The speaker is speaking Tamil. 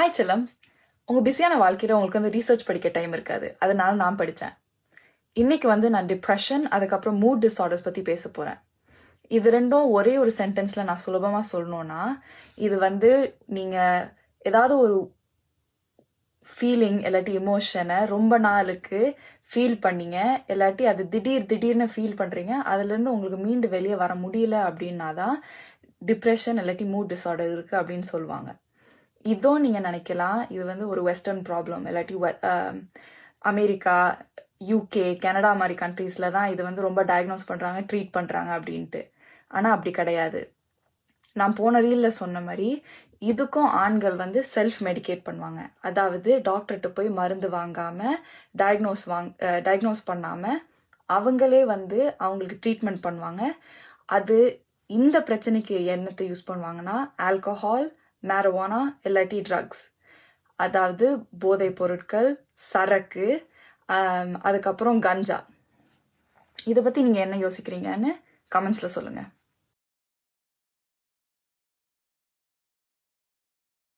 ஹாய் செல்லம்ஸ். உங்கள் பிஸியான வாழ்க்கையில் உங்களுக்கு வந்து ரீசர்ச் படிக்க டைம் இருக்காது. அதனால நான் படித்தேன். இன்னைக்கு வந்து நான் டிப்ரெஷன், அதுக்கப்புறம் மூட் டிஸார்டர்ஸ் பற்றி பேச போகிறேன். இது ரெண்டும் ஒரே ஒரு சென்டென்ஸில் நான் சுலபமாக சொல்லணும்னா, இது வந்து நீங்கள் ஏதாவது ஒரு ஃபீலிங் இல்லாட்டி எமோஷனை ரொம்ப நாளுக்கு ஃபீல் பண்ணீங்க, இல்லாட்டி அது திடீர்னு ஃபீல் பண்ணுறீங்க, அதுலேருந்து உங்களுக்கு மீண்டு வெளியே வர முடியல அப்படின்னா தான் டிப்ரெஷன் இல்லாட்டி மூட் டிஸார்டர் இருக்குது அப்படின்னு சொல்லுவாங்க. இதோ நீங்கள் நினைக்கலாம் இது வந்து ஒரு வெஸ்டர்ன் ப்ராப்ளம், இல்லாட்டி அமெரிக்கா, யூகே, கனடா மாதிரி கண்ட்ரீஸில் தான் இது வந்து ரொம்ப டயக்னோஸ் பண்ணுறாங்க, ட்ரீட் பண்ணுறாங்க அப்படின்ட்டு. ஆனால் அப்படி கிடையாது. நான் போன ரீலில் சொன்ன மாதிரி இதுக்கும் ஆண்கள் வந்து செல்ஃப் மெடிகேட் பண்ணுவாங்க. அதாவது டாக்டர்கிட்ட போய் மருந்து வாங்காமல் டயக்னோஸ் பண்ணாமல் அவங்களே வந்து அவங்களுக்கு ட்ரீட்மெண்ட் பண்ணுவாங்க. அது இந்த பிரச்சனைக்கு என்னத்தை யூஸ் பண்ணுவாங்கன்னா ஆல்கஹால், மேரவானா இல்லாட்டி ட்ரக்ஸ், அதாவது போதைப் பொருட்கள், சரக்கு, அதுக்கப்புறம் கஞ்சா. இதை பற்றி நீங்கள் என்ன யோசிக்கிறீங்கன்னு கமெண்ட்ஸில் சொல்லுங்கள்.